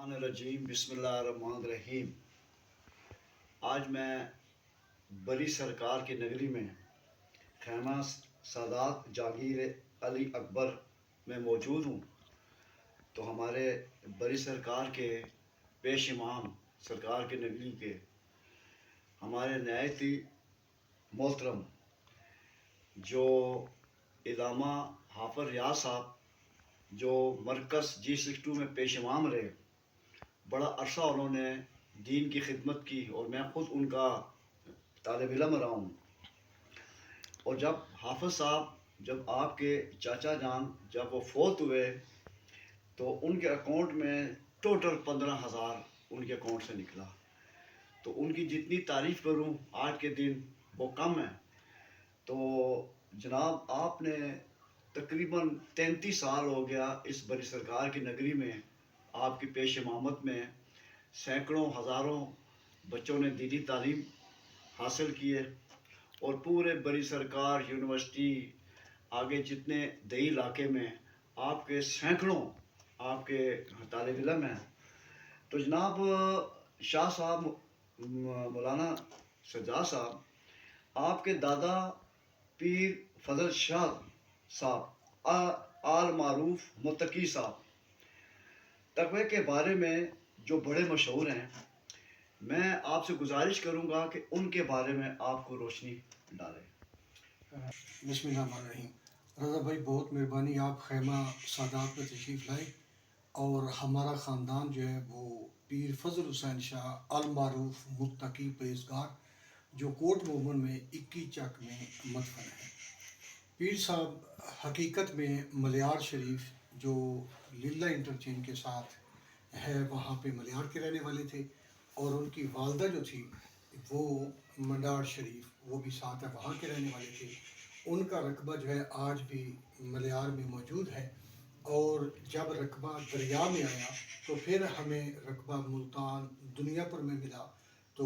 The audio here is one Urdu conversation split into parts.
الرجیم بسم اللہ الرحمن الرحیم۔ آج میں بری سرکار کی نگری میں خیمہ سادات جاگیر علی اکبر میں موجود ہوں۔ تو ہمارے بری سرکار کے پیش امام سرکار کی نگری کے ہمارے نہایت ہی محترم جو علامہ حافظ ریاض صاحب جو مرکز G62 میں پیش امام رہے، بڑا عرصہ انہوں نے دین کی خدمت کی اور میں خود ان کا طالب علم رہا ہوں۔ اور جب حافظ صاحب جب آپ کے چاچا جان جب وہ فوت ہوئے تو ان کے اکاؤنٹ میں ٹوٹل 15,000 ان کے اکاؤنٹ سے نکلا۔ تو ان کی جتنی تعریف کروں آج کے دن وہ کم ہے۔ تو جناب آپ نے تقریباً 33 سال ہو گیا اس بری سرکار کی نگری میں آپ کی پیش امامت میں سینکڑوں ہزاروں بچوں نے دینی تعلیم حاصل کی ہے، اور پورے بری سرکار یونیورسٹی آگے جتنے دیہی علاقے میں آپ کے سینکڑوں آپ کے طالب علم ہیں۔ تو جناب شاہ صاحب مولانا سجاد صاحب، آپ کے دادا پیر فضل شاہ صاحب آل معروف متقی صاحب تقوی کے بارے میں جو بڑے مشہور ہیں، میں آپ سے گزارش کروں گا کہ ان کے بارے میں آپ کو روشنی ڈالیں۔ بسم اللہ الرحمن الرحیم۔ رضا بھائی بہت مہربانی، آپ خیمہ سادات میں تشریف لائے، اور ہمارا خاندان جو ہے وہ پیر فضل حسین شاہ المعروف متقی پرہیزگار جو کوٹ مومن میں 21 چک میں مدفن ہے۔ پیر صاحب حقیقت میں ملیار شریف جو لیلا انٹرچینج کے ساتھ ہے وہاں پہ ملیار کے رہنے والے تھے، اور ان کی والدہ جو تھی وہ منڈار شریف وہ بھی ساتھ ہے وہاں کے رہنے والے تھے۔ ان کا رقبہ جو ہے آج بھی ملیار میں موجود ہے، اور جب رقبہ دریا میں آیا تو پھر ہمیں رقبہ ملتان دنیا پر میں ملا، تو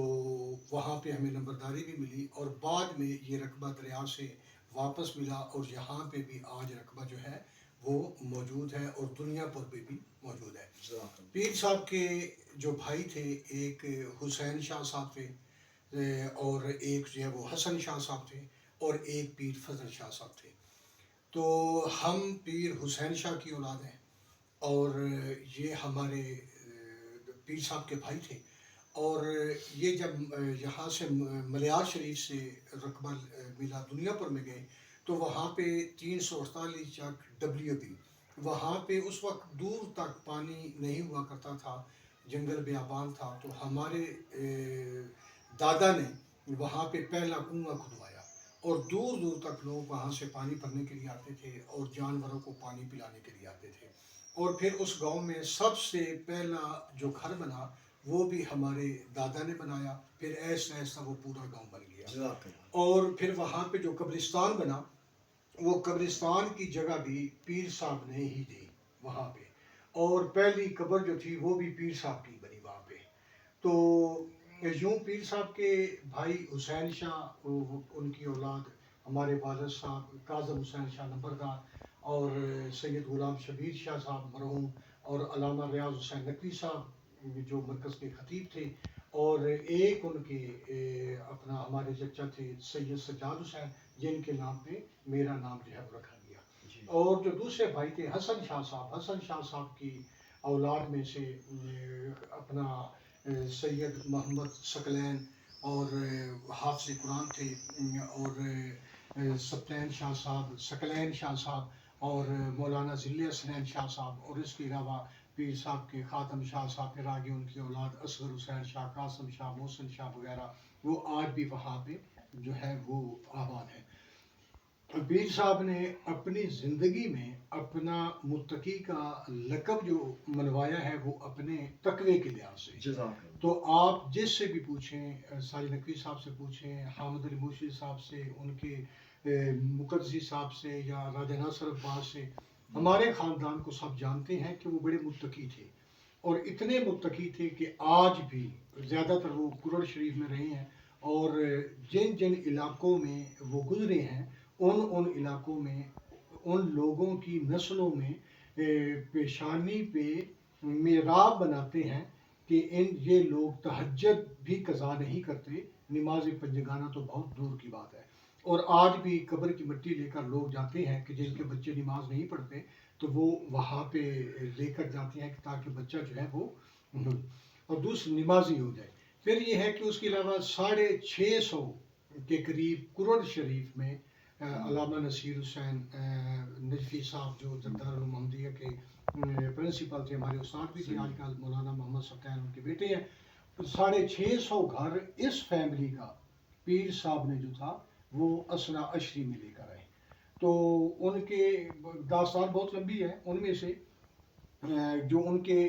وہاں پہ ہمیں نمبرداری بھی ملی، اور بعد میں یہ رقبہ دریا سے واپس ملا، اور یہاں پہ بھی آج رقبہ جو ہے وہ موجود ہے اور دنیا پر بھی موجود ہے۔ پیر صاحب کے جو بھائی تھے، ایک حسین شاہ صاحب تھے، اور ایک جو ہے وہ حسن شاہ صاحب تھے، اور ایک پیر فضل شاہ صاحب تھے۔ تو ہم پیر حسین شاہ کی اولاد ہیں، اور یہ ہمارے پیر صاحب کے بھائی تھے۔ اور یہ جب یہاں سے ملیار شریف سے رقبہ ملا دنیا پر میں گئے تو وہاں پہ 348 چک WB، وہاں پہ اس وقت دور تک پانی نہیں ہوا کرتا تھا، جنگل بیابان تھا۔ تو ہمارے دادا نے وہاں پہ پہلا کنواں کھدوایا، اور دور دور تک لوگ وہاں سے پانی بھرنے کے لیے آتے تھے اور جانوروں کو پانی پلانے کے لیے آتے تھے۔ اور پھر اس گاؤں میں سب سے پہلا جو گھر بنا وہ بھی ہمارے دادا نے بنایا، پھر ایسا ایسا وہ پورا گاؤں بن گیا۔ اور پھر وہاں پہ جو قبرستان بنا، وہ قبرستان کی جگہ بھی پیر صاحب نے ہی دی وہاں پہ، اور پہلی قبر جو تھی وہ بھی پیر صاحب کی بنی وہاں پہ۔ تو یوں پیر صاحب کے بھائی حسین شاہ، ان کی اولاد ہمارے والد صاحب کاظم حسین شاہ نمبردار، اور سید غلام شبیر شاہ صاحب مرحوم، اور علامہ ریاض حسین نقوی صاحب جو مرکز کے خطیب تھے، اور ایک ان کے اپنا ہمارے چچا تھے سید سجاد حسین، جن کے نام پہ میرا نام جو ہے وہ رکھا گیا۔ اور جو دوسرے بھائی تھے حسن شاہ صاحب، حسن شاہ صاحب کی اولاد میں سے اپنا سید محمد ثقلین اور حافظ قرآن تھے، اور سبطین شاہ صاحب، ثقلین شاہ صاحب، اور مولانا ذل حسنین شاہ صاحب، اور اس کے علاوہ پیر صاحب کے خاتم شاہ صاحب، پھر آگے ان کی اولاد اصغر حسین شاہ، قاسم شاہ، محسن شاہ وغیرہ، وہ آج بھی وہاں پہ جو ہے وہ آباد ہے۔ پیر صاحب نے اپنی زندگی میں اپنا متقی کا لقب جو منوایا ہے وہ اپنے تقوی کے لحاظ سے۔ تو آپ جس سے بھی پوچھیں، ساجد نقوی صاحب سے پوچھیں، حامد علی موشی صاحب سے، ان کے مقدسی صاحب سے، یا راجہ ناصر عباس سے، ہمارے خاندان کو سب جانتے ہیں کہ وہ بڑے متقی تھے، اور اتنے متقی تھے کہ آج بھی زیادہ تر وہ کرڑ شریف میں رہے ہیں، اور جن جن علاقوں میں وہ گزرے ہیں ان علاقوں میں ان لوگوں کی نسلوں میں پیشانی پہ میراب بناتے ہیں کہ یہ لوگ تہجد بھی قضا نہیں کرتے، نماز پنجگانہ تو بہت دور کی بات ہے۔ اور آج بھی قبر کی مٹی لے کر لوگ جاتے ہیں کہ جن کے بچے نماز نہیں پڑھتے تو وہ وہاں پہ لے کر جاتے ہیں تاکہ بچہ جو ہے وہ اور دوسری نمازی ہو جائے۔ پھر یہ ہے کہ اس کے علاوہ 650 کے قریب قرآن شریف میں علامہ نصیر حسین نجفی صاحب جو دارالمحمدیہ کے پرنسپل تھے، ہمارے استاد بھی تھے، آج کل مولانا محمد ستین ان کے بیٹے ہیں، 650 گھر اس فیملی کا پیر صاحب نے جو تھا وہ اسنا عشری میں لے کر آئے۔ تو ان کے داستان بہت لمبی ہے، ان میں سے جو ان کے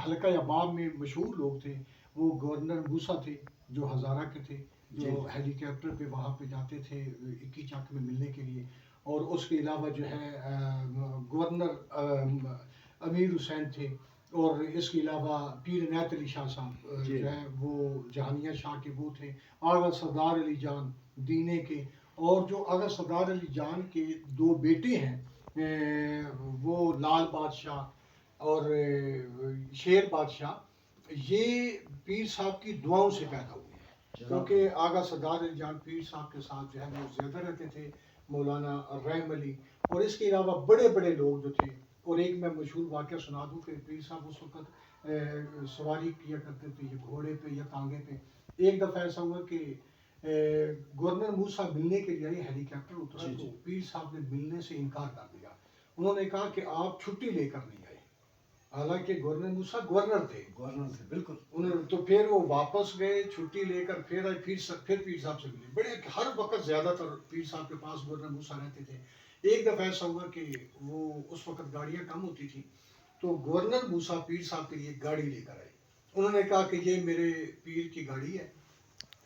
حلقہ اباب میں مشہور لوگ تھے وہ گورنر موسیٰ تھے جو ہزارہ کے تھے، جو ہیلی کاپٹر پہ وہاں پہ جاتے تھے 21 چک میں ملنے کے لیے، اور اس کے علاوہ جو ہے گورنر امیر حسین تھے، اور اس کے علاوہ پیر عنایت علی شاہ صاحب جو ہے وہ جہانیہ شاہ کے وہ تھے، آغا سردار علی جان دینے کے، اور جو آغا سردار علی جان کے 2 بیٹے ہیں وہ لال بادشاہ اور شیر بادشاہ، یہ پیر صاحب کی دعاؤں سے پیدا ہوئے ہیں، کیونکہ آغا سردار علی جان پیر صاحب کے ساتھ جو ہے وہ زیادہ رہتے تھے، مولانا رحم علی، اور اس کے علاوہ بڑے بڑے لوگ جو تھے۔ اور ایک میں مشہور واقعہ سنا دوں کہ پیر صاحب اس وقت سواری کیا کرتے تھے یہ گھوڑے پہ یا ٹانگے پہ۔ ایک دفعہ ایسا ہوا کہ گورنر موسیٰ ملنے کے لیے ہیلی کاپٹر اترا تو پیر صاحب نے ملنے سے انکار کر دیا، انہوں نے کہا کہ آپ چھٹی لے کر نہیں آئے، حالانکہ گورنر موسیٰ گورنر تھے بالکل۔ تو پھر وہ واپس گئے چھٹی لے کر، پھر آئے، پھر پیر صاحب سے ملے، بڑے ہر وقت زیادہ تر پیر صاحب کے پاس گورنر موسیٰ رہتے تھے۔ ایک دفعہ ایسا ہوا کہ وہ اس وقت گاڑیاں کم ہوتی تھیں تو گورنر موسیٰ پیر صاحب کے لیے گاڑی لے کر آئے، انہوں نے کہا کہ یہ میرے پیر کی گاڑی ہے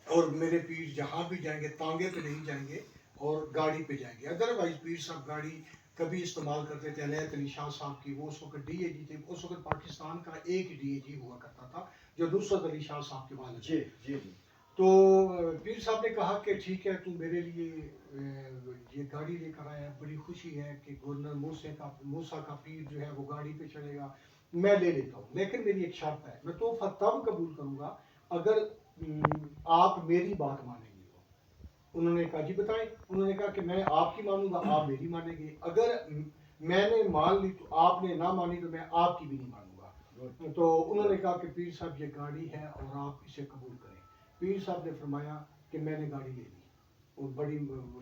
اور میرے پیر جہاں بھی جائیں گے ٹانگے پہ نہیں جائیں گے اور گاڑی پہ جائیں گے۔ ادروائز پیر صاحب گاڑی کبھی استعمال کرتے تھے، عنایت علی شاہ صاحب کی، وہ اس وقت ڈی اے جی تھے، اس وقت پاکستان کا ایک ڈی اے جی ہوا کرتا تھا جو نصرت علی شاہ صاحب کے والد تھے۔ تو پیر صاحب نے کہا کہ ٹھیک ہے تو میرے لیے یہ گاڑی لے کر آیا ہے، بڑی خوشی ہے کہ گورنر موسیٰ کا پیر جو ہے وہ گاڑی پہ چلے گا، میں لے لیتا ہوں، لیکن میری ایک شرط ہے، میں تحفہ تب قبول کروں گا اگر آپ میری بات مانیں گے۔ انہوں نے کہا جی بتائیں، انہوں نے کہا کہ میں آپ کی مانوں گا، آپ میری مانیں گے، اگر میں نے مان لی تو آپ نے نہ مانی تو میں آپ کی بھی نہیں مانوں گا۔ تو انہوں نے کہا کہ پیر صاحب یہ گاڑی ہے اور آپ اسے قبول کریں۔ پیر صاحب نے فرمایا کہ میں نے گاڑی لے لی اور بڑی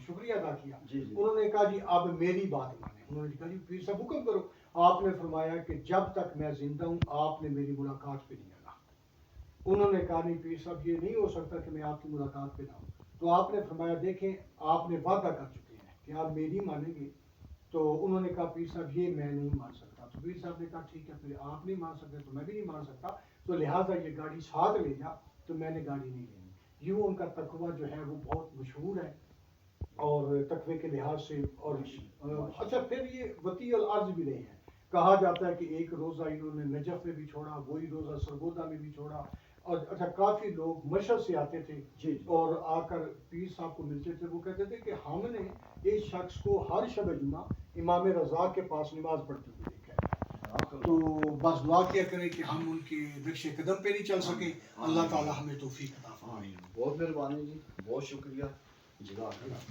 شکریہ ادا کیا۔ انہوں نے کہا جی اب میری بات مانیں، انہوں نے کہا جی پیر صاحب حکم کرو۔ آپ نے فرمایا کہ جب تک میں زندہ ہوں آپ نے میری ملاقات پہ نہیں آنا۔ انہوں نے کہا نہیں پیر صاحب یہ نہیں ہو سکتا کہ میں آپ کی ملاقات پہ نہ ہوں۔ تو آپ نے فرمایا دیکھیں آپ نے وعدہ کر چکے ہیں کہ آپ میری مانیں گے، تو انہوں نے کہا پیر صاحب یہ میں نہیں مان سکتا۔ تو پیر صاحب نے کہا ٹھیک ہے پھر آپ نہیں مان سکتے تو میں بھی نہیں مان سکتا، تو لہٰذا یہ گاڑی ساتھ لے جا، تو میں نے گاڑی نہیں لینی۔ یوں ان کا تقویٰ جو ہے وہ بہت مشہور ہے اور تقوی کے لحاظ سے، اور اچھا پھر یہ وطیع العرض بھی رہے ہیں، کہا جاتا ہے کہ ایک روزہ انہوں نے نجف میں بھی چھوڑا، وہی روزہ سرگودا میں بھی چھوڑا، اور اچھا کافی لوگ مشہد سے آتے تھے اور آ کر پیر صاحب کو ملتے تھے، وہ کہتے تھے کہ ہم نے اس شخص کو ہر شب جمعہ امام رضا کے پاس نماز پڑھتے ہوئے دیکھا ہے۔ تو بس دعا کیا کریں کہ ہم ان کے نقش قدم پہ نہیں چل سکے، اللہ تعالی ہمیں توفیق عطا فرمائے۔ بہت مہربانی جی، بہت شکریہ، جزاک اللہ۔